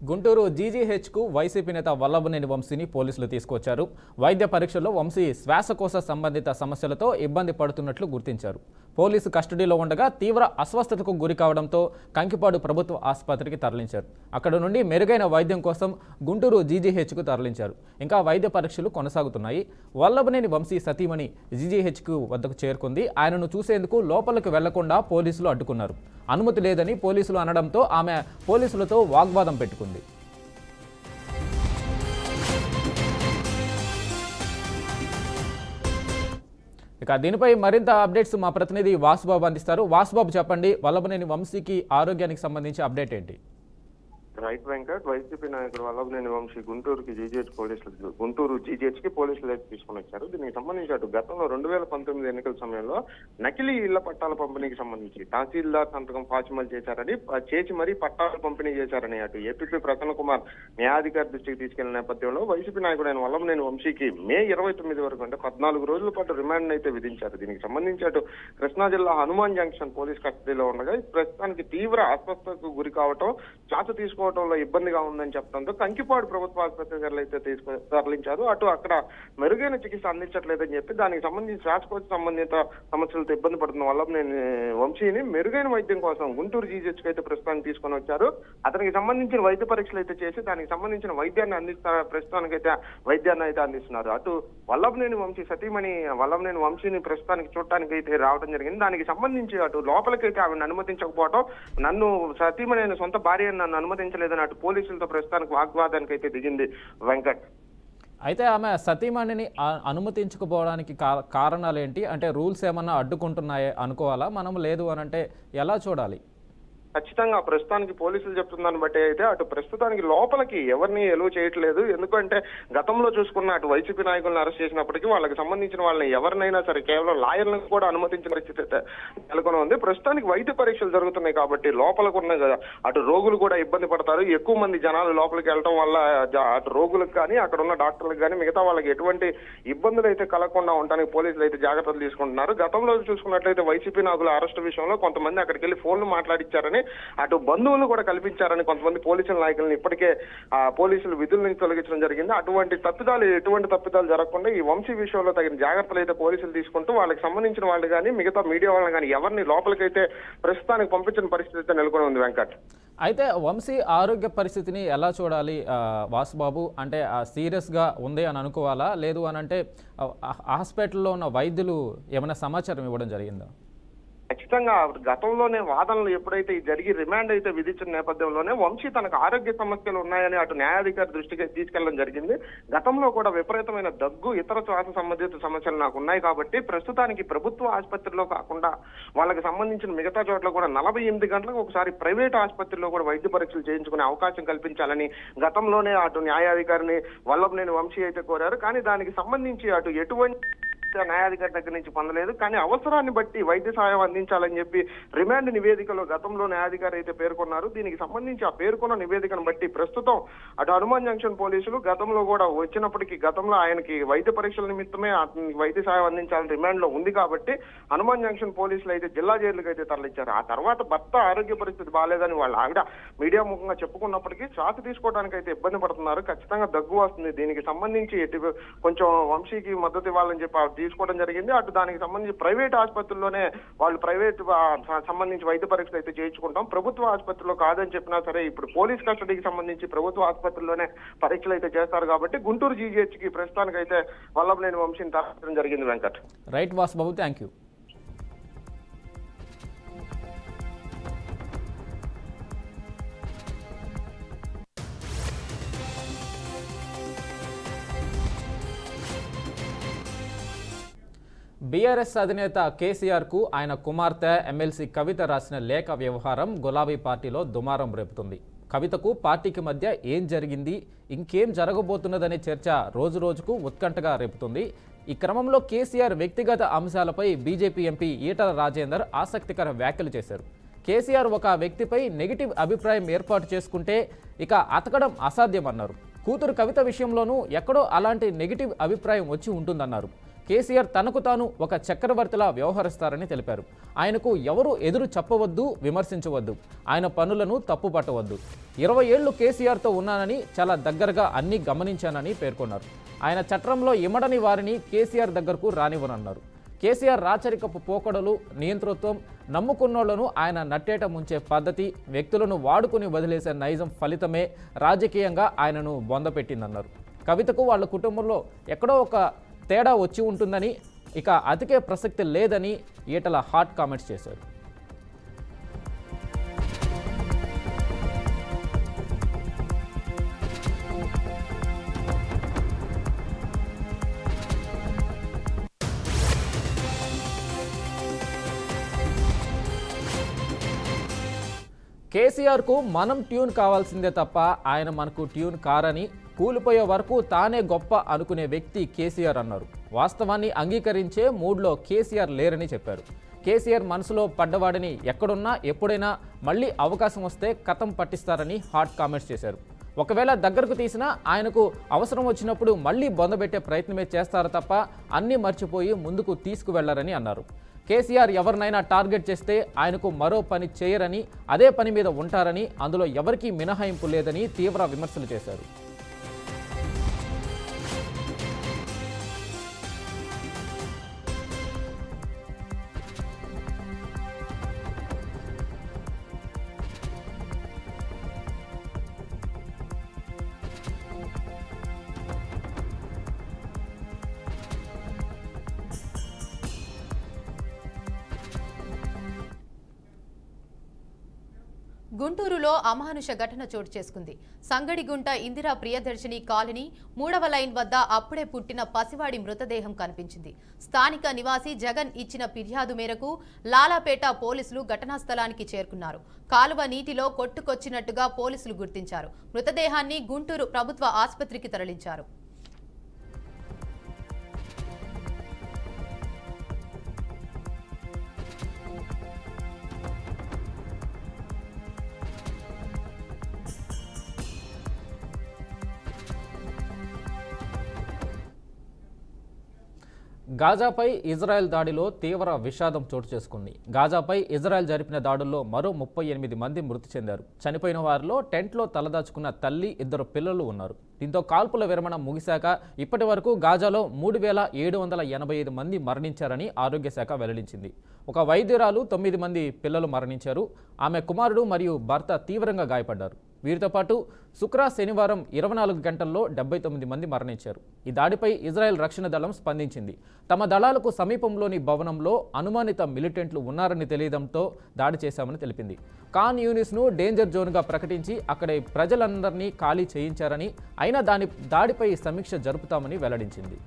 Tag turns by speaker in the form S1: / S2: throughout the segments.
S1: Guntur జీజీహెచ్కు YCP నేత వల్లభనేని వంశీని పోలీసులు తీసుకొచ్చారు. వైద్య పరీక్షల్లో వంశీ శ్వాసకోశ సంబంధిత సమస్యలతో ఇబ్బంది పడుతున్నట్లు గుర్తించారు. పోలీసు కస్టడీలో ఉండగా తీవ్ర అస్వస్థతకు గురి కావడంతో కంకిపాడు ప్రభుత్వ ఆసుపత్రికి తరలించారు. అక్కడ నుండి మెరుగైన వైద్యం కోసం గుంటూరు జీజీహెచ్కు తరలించారు. ఇంకా వైద్య పరీక్షలు కొనసాగుతున్నాయి. వల్లభనేని వంశీ సతీమణి జీజీహెచ్కు వద్దకు చేరుకుంది. ఆయనను చూసేందుకు లోపలికి వెళ్లకుండా పోలీసులు అడ్డుకున్నారు. అనుమతి లేదని పోలీసులు అనడంతో ఆమె పోలీసులతో వాగ్వాదం పెట్టుకుంది. ఇక దీనిపై మరింత అప్డేట్స్ మా ప్రతినిధి వాసుబాబు అందిస్తారు. వాసుబాబు చెప్పండి, వల్లభనేని వంశీకి ఆరోగ్యానికి సంబంధించి అప్డేట్ ఏంటి?
S2: రైట్ వెంకట్, వైసీపీ నాయకుడు వల్లభనేని వంశీ గుంటూరు జీజీహెచ్ కి పోలీసులు తీసుకుని వచ్చారు. దీనికి సంబంధించి అటు గతంలో 2019 ఎన్నికల సమయంలో నకిలీ ఇళ్ల పట్టాల పంపిణీకి సంబంధించి తహసీల్దార్ సంతకం ఫాచిమల్ చేసి మరీ పట్టాలు పంపిణీ చేశారని అటు ఏపీపీ ప్రసన్న కుమార్ న్యాయాధికారి దృష్టికి తీసుకెళ్లిన నేపథ్యంలో వైసీపీ నాయకుడైన వల్లభనేని వంశీకి మే 29 వరకు అంటే 14 రోజుల పాటు రిమాండ్ అయితే విధించారు. దీనికి సంబంధించి అటు కృష్ణా జిల్లా హనుమాన్ జంక్షన్ పోలీస్ కస్టడీలో ఉండగా ప్రస్తుతానికి తీవ్ర అస్వస్థతకు గురి కావటం, శ్వాస తీసుకోవడంలో ఇబ్బందిగా ఉందని చెప్పడంతో కంకిపాడు ప్రభుత్వ ఆసుపత్రికి అయితే తరలించారు. అటు అక్కడ మెరుగైన చికిత్స అందించట్లేదని చెప్పి దానికి సంబంధించి శ్వాసకోశ సంబంధిత సమస్యలతో ఇబ్బంది పడుతున్న వల్లభనేని వంశీని మెరుగైన వైద్యం కోసం గుంటూరు జీజీహెచ్కి అయితే ప్రస్తుతానికి తీసుకొని వచ్చారు. అతనికి సంబంధించిన వైద్య పరీక్షలు అయితే చేసి దానికి సంబంధించిన ప్రస్తుతానికైతే వైద్యాన్ని అయితే అందిస్తున్నారు. అటు వల్లభనేని వంశీ సతీమణి వల్లభనేని వంశీని ప్రస్తుతానికి చూడటానికి అయితే రావడం జరిగింది. దానికి సంబంధించి అటు లోపలికైతే ఆమెను అనుమతించకపోవడం, నన్ను సతీమణి సొంత భార్య నన్ను అనుమతించలేదని అటు పోలీసులతో ప్రస్తుతానికి వాగ్వాదానికి అయితే దిగింది వెంకట్.
S1: అయితే ఆమె సతీమణిని అనుమతించకపోవడానికి కారణాలు ఏంటి? అంటే రూల్స్ ఏమన్నా అడ్డుకుంటున్నాయే అనుకోవాలా మనం? లేదు అని అంటే ఎలా చూడాలి?
S2: ఖచ్చితంగా ప్రస్తుతానికి పోలీసులు చెప్తుందాన్ని బట్టి అయితే అటు ప్రస్తుతానికి లోపలికి ఎవరిని ఎలువ చేయట్లేదు. ఎందుకంటే గతంలో చూసుకున్న అటు వైసీపీ నాయకులను అరెస్ట్ చేసినప్పటికీ వాళ్ళకి సంబంధించిన వాళ్ళని ఎవరినైనా సరే కేవలం లాయర్లను కూడా అనుమతించిన పరిస్థితి అయితే నెలకొని ఉంది. ప్రస్తుతానికి వైద్య పరీక్షలు జరుగుతున్నాయి కాబట్టి లోపలకు ఉన్న అటు రోగులు కూడా ఇబ్బంది పడతారు. ఎక్కువ మంది జనాలు లోపలికి వెళ్ళడం వల్ల అటు రోగులకు కానీ అక్కడ ఉన్న డాక్టర్లకు కానీ మిగతా వాళ్ళకి ఎటువంటి ఇబ్బందులు అయితే కలగకుండా ఉండడానికి పోలీసులు అయితే జాగ్రత్తలు తీసుకుంటున్నారు. గతంలో చూసుకున్నట్లయితే వైసీపీ నాయకుల అరెస్టు విషయంలో కొంతమంది అక్కడికి వెళ్ళి ఫోన్లు మాట్లాడించారని, అటు బంధువులు కూడా కల్పించారని కొంతమంది పోలీసుల నాయకులను ఇప్పటికే పోలీసులు విధుల నుంచి తొలగించడం జరిగింది. ఎటువంటి తప్పిదాలు జరగకుండా ఈ వంశీ విషయంలో తగిన జాగ్రత్తలు అయితే పోలీసులు తీసుకుంటూ వాళ్ళకి సంబంధించిన వాళ్ళు కానీ మిగతా మీడియా వాళ్ళని కానీ ఎవరిని లోపలికైతే ప్రస్తుతానికి పంపించిన పరిస్థితి అయితే నెలకొని ఉంది వెంకట్.
S1: అయితే వంశీ ఆరోగ్య పరిస్థితిని ఎలా చూడాలి వాసుబాబు? అంటే సీరియస్గా ఉంది అని అనుకోవాలా? లేదు అని అంటే హాస్పిటల్లో ఉన్న వైద్యులు ఏమైనా సమాచారం ఇవ్వడం జరిగిందా?
S2: ఖచ్చితంగా గతంలోనే వాదనలు ఎప్పుడైతే జరిగి రిమాండ్ అయితే విధించిన నేపథ్యంలోనే వంశీ తనకు ఆరోగ్య సమస్యలు ఉన్నాయని అటు న్యాయాధికారి దృష్టికి తీసుకెళ్లడం జరిగింది. గతంలో కూడా విపరీతమైన దగ్గు, ఇతర శ్వాస సంబంధిత సమస్యలు నాకు ఉన్నాయి కాబట్టి ప్రస్తుతానికి ప్రభుత్వ ఆసుపత్రిలో కాకుండా వాళ్ళకి సంబంధించిన మిగతా చోట్ల కూడా 48 గంటలకు ఒకసారి ప్రైవేట్ ఆసుపత్రిలో కూడా వైద్య పరీక్షలు చేయించుకునే అవకాశం కల్పించాలని గతంలోనే అటు న్యాయాధికారిని వల్లభనేని వంశీ అయితే కోరారు. కానీ దానికి సంబంధించి అటు ఎటువంటి న్యాయాధికారి దగ్గర నుంచి పొందలేదు. కానీ అవసరాన్ని బట్టి వైద్య సహాయం అందించాలని చెప్పి రిమాండ్ నివేదికలో గతంలో న్యాయాధికారి అయితే పేర్కొన్నారు. దీనికి సంబంధించి ఆ పేర్కొన్న నివేదికను బట్టి ప్రస్తుతం అటు హనుమాన్ జంక్షన్ పోలీసులు గతంలో కూడా వచ్చినప్పటికీ గతంలో ఆయనకి వైద్య పరీక్షల నిమిత్తమే వైద్య సహాయం అందించాలని రిమాండ్ లో ఉంది కాబట్టి హనుమాన్ జంక్షన్ పోలీసులు అయితే జిల్లా జైలుకి అయితే తరలించారు. ఆ తర్వాత భర్త ఆరోగ్య పరిస్థితి బాగాలేదని వాళ్ళ ఆవిడ మీడియా ముఖంగా చెప్పుకున్నప్పటికీ శ్వాస తీసుకోవడానికి అయితే ఇబ్బంది పడుతున్నారు. ఖచ్చితంగా దగ్గు వస్తుంది. దీనికి సంబంధించి కొంచెం వంశీకి మద్దతు ఇవ్వాలని చెప్పి తీసుకోవడం జరిగింది. అటు దానికి సంబంధించి ప్రైవేట్ ఆసుపత్రుల్లోనే వాళ్ళు ప్రైవేట్ సంబంధించి వైద్య పరీక్షలు అయితే చేయించుకుంటాం, ప్రభుత్వ ఆసుపత్రిలో కాదని చెప్పినా సరే ఇప్పుడు పోలీస్ కస్టడీకి సంబంధించి ప్రభుత్వ ఆసుపత్రుల్లోనే పరీక్షలు అయితే చేస్తారు కాబట్టి గుంటూరు జీజీహెచ్ కి ప్రస్తుతానికి అయితే వల్లభనేని వంశీని తరలించడం జరిగింది Venkat.
S1: Right Vasubabu, thank you. BRS అధినేత కేసీఆర్కు ఆయన కుమార్తె ఎమ్మెల్సీ కవిత రాసిన లేఖ వ్యవహారం గులాబీ పార్టీలో దుమారం రేపుతుంది. కవితకు పార్టీకి మధ్య ఏం జరిగింది, ఇంకేం జరగబోతున్నదనే చర్చ రోజురోజుకు ఉత్కంఠగా రేపుతుంది. ఈ క్రమంలో కేసీఆర్ వ్యక్తిగత అంశాలపై బీజేపీ ఎంపీ ఈటల రాజేందర్ ఆసక్తికర వ్యాఖ్యలు చేశారు. కేసీఆర్ ఒక వ్యక్తిపై నెగిటివ్ అభిప్రాయం ఏర్పాటు చేసుకుంటే ఇక అతకడం అసాధ్యమన్నారు. కూతురు కవిత విషయంలోనూ ఎక్కడో అలాంటి నెగిటివ్ అభిప్రాయం వచ్చి ఉంటుందన్నారు. కేసీఆర్ తనకు తాను ఒక చక్రవర్తిలా వ్యవహరిస్తారని తెలిపారు. ఆయనకు ఎవరు ఎదురు చెప్పవద్దు, విమర్శించవద్దు, ఆయన పనులను తప్పుపట్టవద్దు. 20 ఏళ్లు కేసీఆర్తో ఉన్నానని, చాలా దగ్గరగా అన్నీ గమనించానని పేర్కొన్నారు. ఆయన చట్రంలో ఇమడని వారిని కేసీఆర్ దగ్గరకు రానివ్వనన్నారు. కేసీఆర్ రాచరికపు పోకడలు, నియంతృత్వం, నమ్ముకున్నోళ్లను ఆయన నట్టేట ముంచే పద్ధతి, వ్యక్తులను వాడుకుని వదిలేసే నైజం ఫలితమే రాజకీయంగా ఆయనను బొందపెట్టిందన్నారు. కవితకు వాళ్ళ కుటుంబంలో ఎక్కడో ఒక తేడా వచ్చి ఉంటుందని, ఇక అతికే ప్రసక్తి లేదని ఈటల హాట్ కామెంట్స్ చేశారు. కేసీఆర్కు మనం ట్యూన్ కావాల్సిందే తప్ప ఆయన మనకు ట్యూన్ కారని, కూలిపోయే వరకు తానే గొప్ప అనుకునే వ్యక్తి కేసీఆర్ అన్నారు. వాస్తవాన్ని అంగీకరించే మూడ్లో కేసీఆర్ లేరని చెప్పారు. కేసీఆర్ మనసులో పడ్డవాడిని ఎక్కడున్నా ఎప్పుడైనా మళ్ళీ అవకాశం వస్తే కథం పట్టిస్తారని హాట్ కామెంట్స్ చేశారు. ఒకవేళ దగ్గరకు తీసినా ఆయనకు అవసరం వచ్చినప్పుడు మళ్ళీ బొందబెట్టే ప్రయత్నమే చేస్తారు తప్ప అన్నీ మర్చిపోయి ముందుకు తీసుకువెళ్లారని అన్నారు. కేసీఆర్ ఎవరినైనా టార్గెట్ చేస్తే ఆయనకు మరో పని చేయరని, అదే పని మీద ఉంటారని, అందులో ఎవరికీ మినహాయింపు లేదని తీవ్ర విమర్శలు చేశారు.
S3: గుంటూరులో అమానుష ఘటన చోటు చేసుకుంది. సంగడిగుంట ఇందిరా ప్రియదర్శిని కాలనీ 3వ లైన్ వద్ద అప్పుడే పుట్టిన పసివాడి మృతదేహం కనిపించింది. స్థానిక నివాసి జగన్ ఇచ్చిన ఫిర్యాదు మేరకు లాలాపేట పోలీసులు ఘటనా స్థలానికి చేరుకున్నారు. కాలువ నీటిలో కొట్టుకొచ్చినట్టుగా పోలీసులు గుర్తించారు. మృతదేహాన్ని గుంటూరు ప్రభుత్వ ఆసుపత్రికి తరలించారు.
S1: గాజాపై ఇజ్రాయెల్ దాడిలో తీవ్ర విషాదం చోటు చేసుకుంది. గాజాపై ఇజ్రాయెల్ జరిపిన దాడుల్లో మరో 38 మంది మృతి చెందారు. చనిపోయిన వారిలో టెంట్లో తలదాచుకున్న తల్లి, 2 పిల్లలు ఉన్నారు. దీంతో కాల్పుల విరమణ ముగిశాక ఇప్పటి వరకు గాజాలో 3785 మంది మరణించారని ఆరోగ్య శాఖ వెల్లడించింది. ఒక వైద్యురాలు, 9 మంది పిల్లలు మరణించారు. ఆమె కుమారుడు మరియు భర్త తీవ్రంగా గాయపడ్డారు. వీరితో పాటు శనివారం 24 గంటల్లో 79 మంది మరణించారు. ఈ దాడిపై ఇజ్రాయెల్ రక్షణ దళం స్పందించింది. తమ దళాలకు సమీపంలోని భవనంలో అనుమానిత మిలిటెంట్లు ఉన్నారని తెలియడంతో దాడి చేశామని తెలిపింది. ఖాన్ యూనిస్ను డేంజర్ జోన్గా ప్రకటించి అక్కడి ప్రజలందరినీ ఖాళీ చేయించారని, అయినా దాడిపై సమీక్ష జరుపుతామని వెల్లడించింది.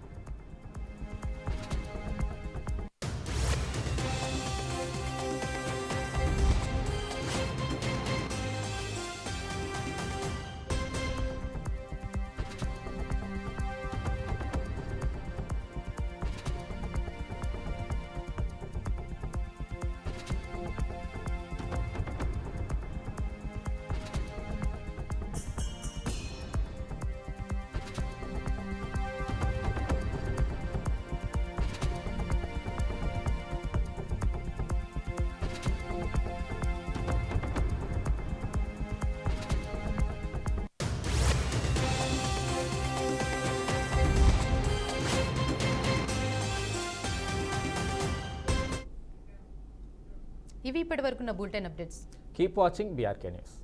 S3: ఇవి ఇప్పటివరకున్న bulletin updates.
S1: Keep watching BRK news.